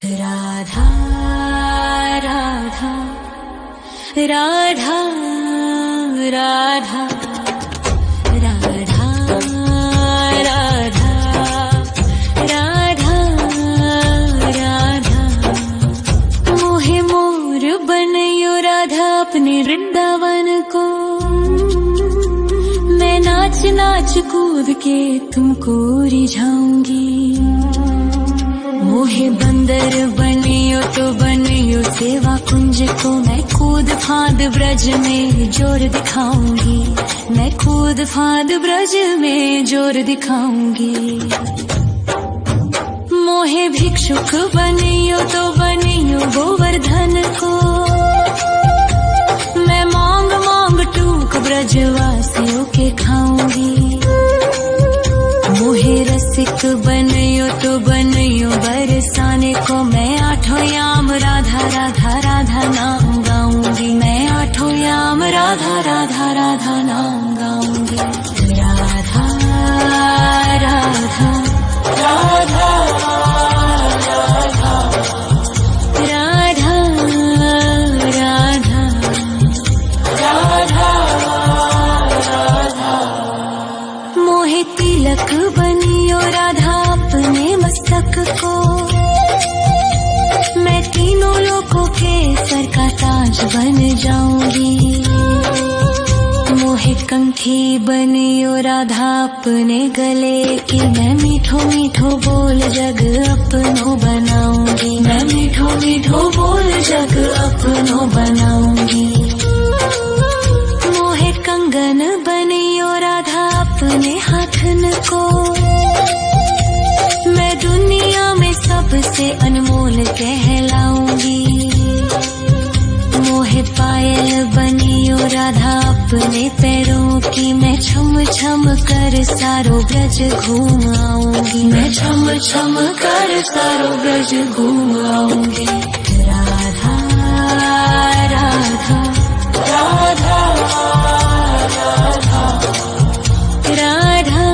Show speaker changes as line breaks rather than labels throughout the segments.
राधा राधा राधा राधा राधा राधा राधा राधा मोहे मोर बनयो राधा अपने वृंदावन को। मैं नाच नाच कूद के तुमको रिझाऊंगी। मोहे बंदर बनियो तो बनियो सेवा कुंज को। मैं कूद फांद ब्रज में जोर दिखाऊंगी। मैं कूद फांद ब्रज में जोर दिखाऊंगी। मोहे भिक्षुक बनियो तो बनियो गोवर्धन को। मैं मांग मांग टूक ब्रजवासियों के खाऊंगी। मोहे रसिक बनयो तो बनयो बरसाने को। मैं आठों याम राधा राधा राधा नाम गाऊंगी। मैं आठों याम राधा राधा राधा नाम गाऊंगी। राधा राधा राधा राधा राधा राधा राधा। मोहे तिलक बनियो राधा अपने मस्तक को। मैं तीनों लोगों के सर का ताज बन जाऊंगी। मोहे कंठी बनियो राधा अपने गले की। मैं मीठो मीठो बोल जग अपनो बनाऊंगी। मैं मीठो मीठो बोल जग अपनो बनाऊंगी। मोहे कंगन बनियो राधा अपने हाथन को। मैं दुनिया में सबसे अनमोल कहलाऊंगी। मोहे पायल बनियो राधा अपने पैरों की। मैं छम छम कर सारो ब्रज घूम आऊंगी। मैं छम छम कर सारो ब्रज घूम आऊंगी। राधा राधा राधा राधा राधा राधा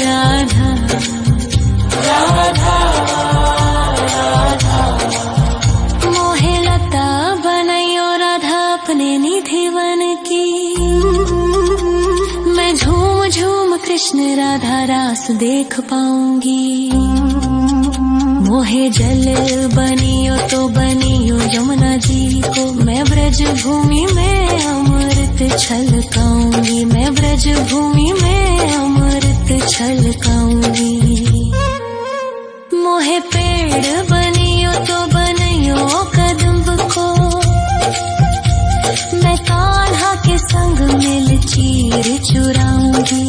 राधा राधा। मोहे लता बनयो राधा अपने निधिवन की। मैं झूम झूम कृष्ण राधा रास देख पाऊंगी। मोहे जल बनियो तो बनियो यमुना जी को। मैं ब्रज भूमि में अमृत छलकाऊंगी। मैं ब्रज भूमि में अमृत छलकाऊंगी। मोहे पेड़ बनियो तो बनियो कदम्ब को। मैं कान्हा के संग मिल चीर चुराऊंगी।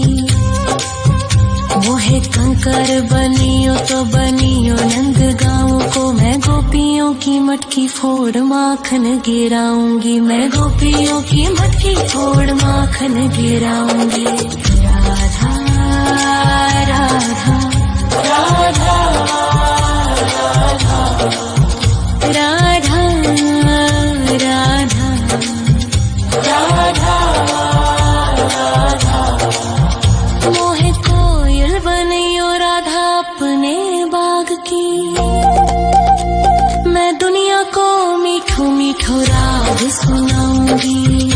मोहे कंकर बनियो तो बनियो नंद गाँव को। मैं गोपियों की मटकी फोड़ माखन गिराऊंगी। मैं गोपियों की मटकी फोड़ माखन गिराऊंगी। राधा राधा राधा राधा राधा राधा राधा। मोहे कोयल बनियो राधा अपने बाग की। मैं दुनिया को मीठो मीठो राग सुनाऊंगी।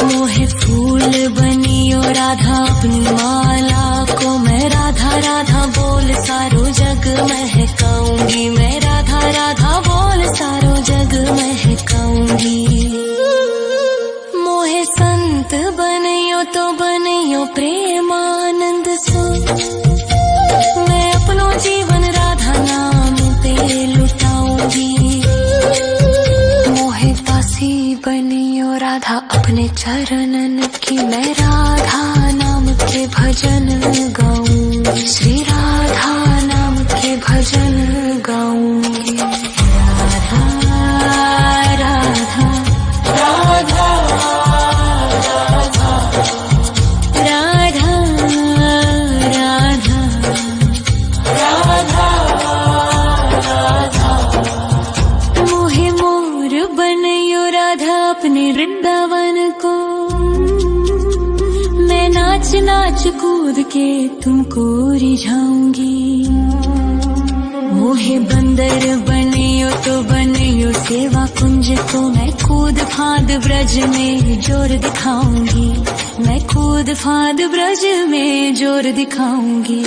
मोहे फूल बनियो राधा अपनी माला को। मैं राधा राधा बोल सारो जग महकाऊंगी। मैं राधा राधा बोल सारो जग महकाऊंगी। मोहे संत बनियो तो बनियो प्रेमानंद सो। मैं अपनो जीवन राधा नाम पे लुटाऊंगी। मोहे दासी बनियो राधा अपने चरणन की। मैं राधा नाम के भजन गाऊंगी। श्री राधा नाम के भजन गाऊंगी। राधा राधा राधा राधा राधा राधा राधा। मोहे मोर बनयो राधा अपने वृंदावन को। मैं नाच नाच कूद के तुमको रिझाऊंगी। मोहे बंदर बनियो तो बनियो सेवा कुंज को, मैं कूद फांद ब्रज में जोर दिखाऊंगी, मैं कूद फांद ब्रज में जोर दिखाऊंगी।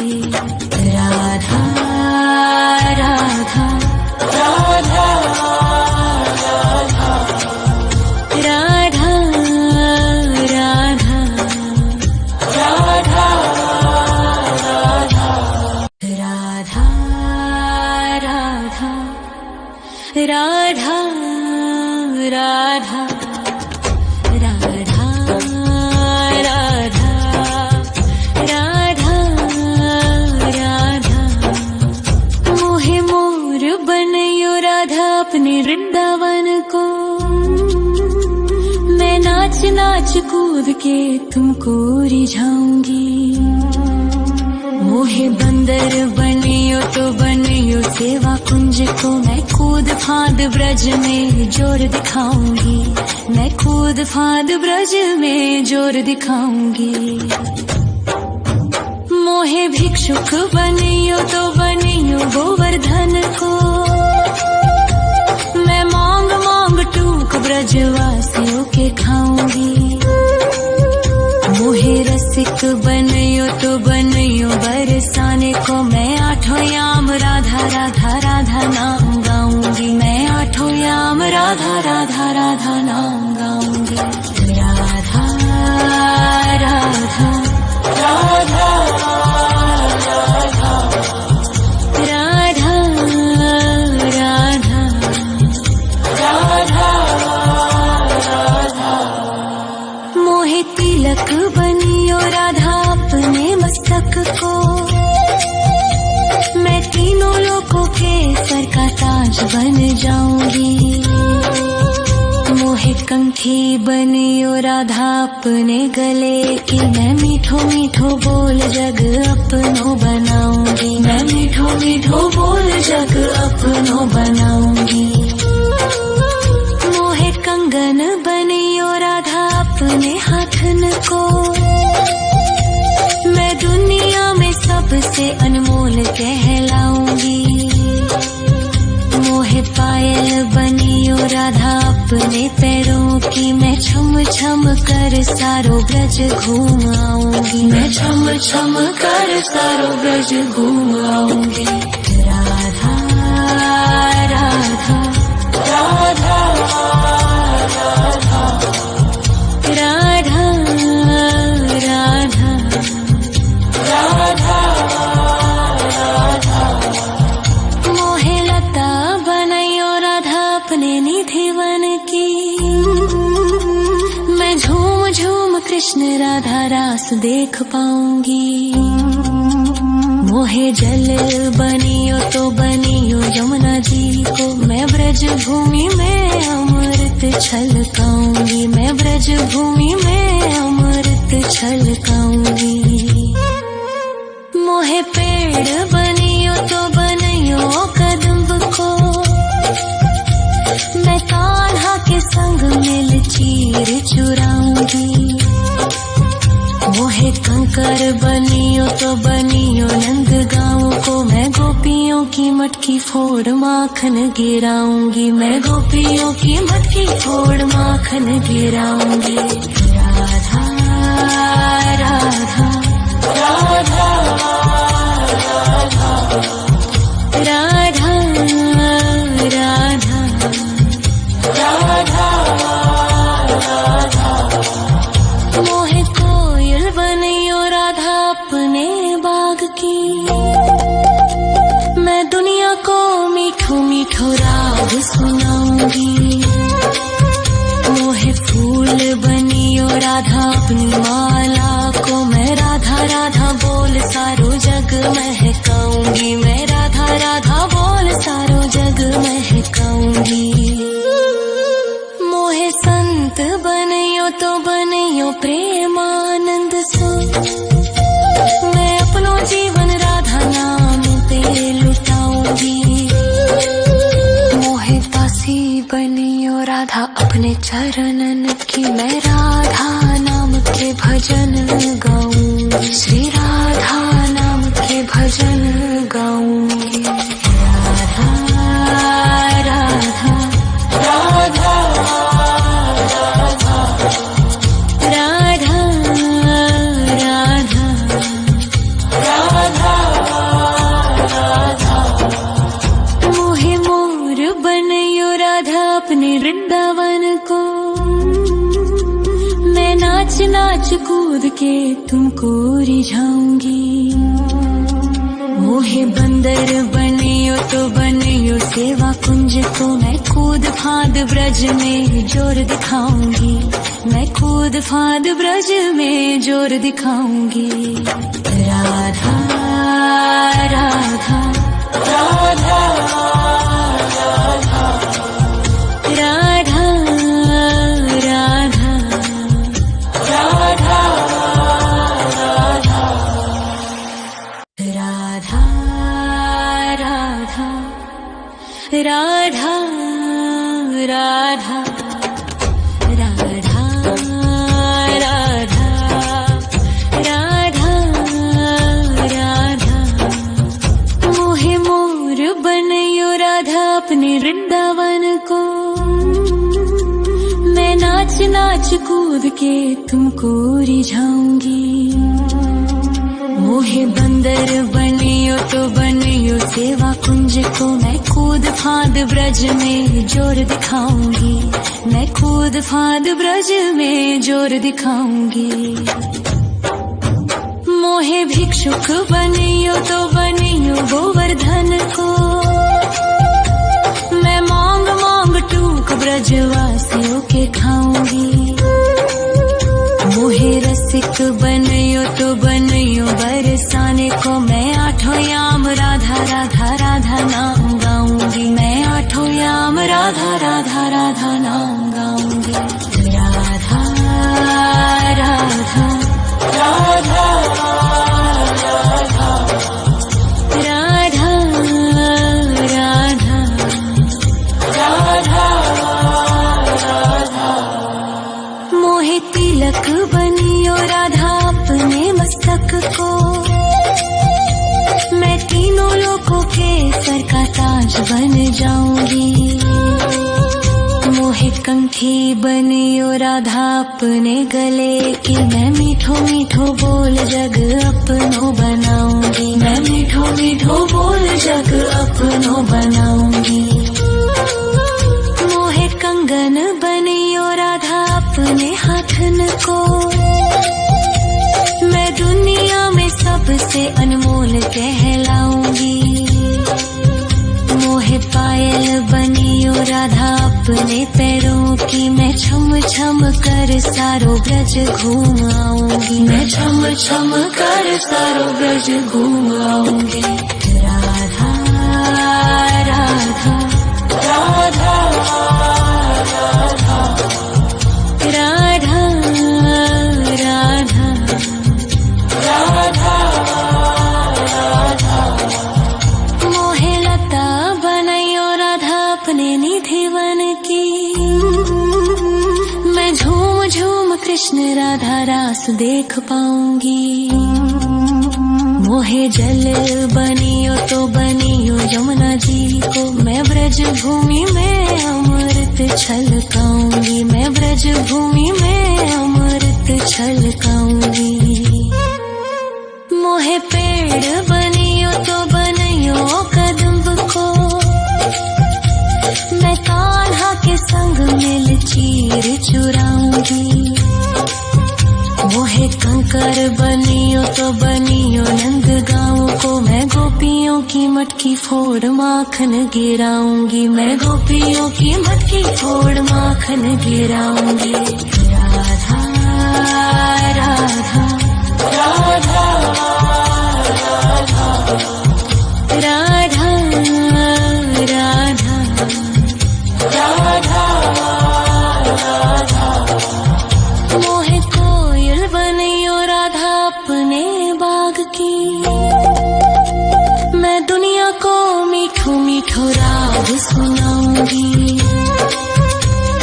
राधा राधा राधा राधा राधा राधा राधा राधा राधा राधा राधा राधा राधा मोहे मोर बनयो राधा अपने वृंदावन को, मैं नाच नाच कूद के तुमको रिझाऊंगी। मोहे बंदर बनियो तो बनियो सेवा कुंज को, मैं कूद फांद ब्रज में जोर दिखाऊंगी, मैं कूद फांद ब्रज में जोर दिखाऊंगी। मोहे भिक्षुक बनियो तो बनियो गोवर्धन को, मैं मांग मांग टूक ब्रजवासियों के खाऊंगी। मोहे रसिक बनियो तो बनियो बरसाने को, मैं आठों याम राधा राधा राधा नाम गाऊंगी, मैं आठों याम राधा राधा राधा नाम गाऊंगी। राधा राधा राधा राधा राधा राधा राधा मोहे तिलक बनियो राधा अपने मस्तक को, मैं तीनों लोगों के सर का ताज बन जाऊंगी। मोहे कंठी बनियो राधा अपने गले की, मैं मीठो मीठो बोल जग अपनो बनाऊंगी, मैं मीठो मीठो बोल जग अपनो बनाऊंगी। मोहे कंगन बनियो राधा अपने हाथन को, मैं दुनिया में सबसे अनमोल कहलाऊंगी। मोहे पायल बनियो राधा अपने पैरों की, मैं छम छम कर सारो ब्रज घूम आऊंगी, मैं छम छम कर सारो ब्रज घूम आऊंगी। राधा राधा राधा राधा राधा राधा राधा मोहे लता बनयो राधा अपने निधि वन की, मैं झूम झूम कृष्ण राधा रास देख पाऊंगी। मोहे जल बनियो तो बनियो यमुना जी को, मैं ब्रज भूमि में अमृत छलकाऊंगी, मैं ब्रज भूमि में अमृत छलकाऊंगी। मोहे पेड़ बनियो तो बनियो कदम्ब को, मैं कान्हा के संग मिल चीर चुराऊंगी। मोहे कंकर बनियो तो बनियो नंद गाँव को, मैं गोपियों की मटकी फोड़ माखन गिराऊंगी, मैं गोपियों की मटकी फोड़ माखन गिराऊंगी। राधा राधा राधा राधा राधा राधा राधा मोहे कोयल बनियो राधा अपने बाग की, मैं दुनिया को मीठो मीठो राग सुनाऊंगी। मोहे फूल बनियो राधा अपनी माला को, मैं राधा राधा बोल सारो जग महकाऊंगी, मैं राधा राधा बोल सारो जग महकाऊंगी। मोहे संत बनियो तो बनियो प्रेमानंद सो, मैं अपनो जीवन राधा नाम पे लुटाऊंगी। मोहे दासी बनियो राधा अपने चरणन की, मैं राधा नाम के भजन गाऊंगी, श्री राधा नाम के भजन गाऊंगी। राधा नाच कूद के तुमको रिझाऊंगी। मोहे बंदर बनियो तो बनियो सेवा कुंज को, मैं कूद फांद ब्रज में जोर दिखाऊंगी। मैं कूद फांद ब्रज में जोर दिखाऊंगी। राधा राधा राधा राधा राधा राधा राधा राधा राधा राधा राधा राधा राधा। मोहे मोर बनयो राधा अपने वृंदावन को, मैं नाच नाच कूद के तुमको रिझाऊंगी। मोहे बंदर बनियो तो बनियो सेवा कुंज को, मैं कूद फांद ब्रज में जोर दिखाऊंगी। मैं कूद फांद ब्रज में जोर दिखाऊंगी। मोहे भिक्षुक बनियो तो बनियो गोवर्धन को, मैं मांग मांग टूक ब्रजवासियों के खाऊंगी। मोहे रसिक बनियो तो बनियो बरसाने को, मैं आठों याम राधा राधा राधा नाम गाऊंगी। मैं आठों याम राधा राधा राधा नाम गाऊंगी। राधा राधा राधा राधा राधा राधा राधा। मोहे तिलक बनियो राधा अपने मस्तक को, मैं तीनों लोगों के सर का ताज बन जाऊंगी। मोहे कंठी बनियो राधा अपने गले की, मैं मीठो मीठो बोल जग अपनो बनाऊंगी। मैं मीठो मीठो बोल जग अपनो बनाऊंगी। मोहे कंगन बनियो राधा अपने हाथन को, मैं दुनिया में सबसे अनमोल कहलाऊंगी। मोहे पायल बनियो राधा अपने पैरों की, मैं छम छम कर सारो ब्रज घूम आऊंगी। मैं छम छम कर सारो ब्रज घूम आऊंगी। राधा राधा राधा राधा राधा राधा राधा राधा। मोहे लता बनयो राधा अपने निधिवन की, मैं झूम झूम कृष्ण राधा रास देख पाऊंगी। मोहे जल बनियो तो बनियो यमुना जी को, मैं ब्रज भूमि में अमृत छलकाऊंगी। मैं ब्रज भूमि में अमृत छलकाऊंगी। मोहे पेड़ बनियो तो बनियो कदम्ब को, मैं कान्हा के संग मिल चीर चुराऊंगी। मोहे कंकर बनियो तो बनियो नंद गाँव को, मैं गोपियों की मटकी फोड़ माखन गिराऊंगी। मैं गोपियों की मटकी फोड़ माखन गिराऊंगी। राधा राधा राधा राधा राधा राधा राधा। मोहे कोयल बनियो राधा अपने बाग की, मैं दुनिया को मीठो मीठो राग सुनाऊंगी।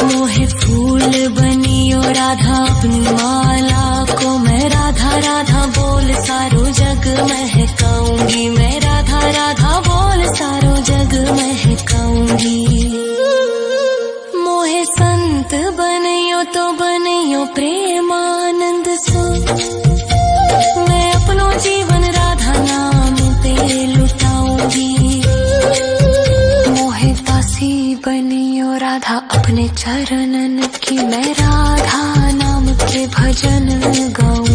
मोहे फूल बनियो राधा अपनी माला को, मैं राधा राधा बोल सारो जग महकाऊंगी। मैं राधा राधा बोल सारो जग महकाऊंगी। मोहे संत बनियो तो बनियो प्रेमानंद सो, मैं अपनो जीवन राधा नाम पे लुटाऊंगी। मोहे दासी बनियो राधा अपने चरणन की, मैं राधा नाम के भजन गाऊं।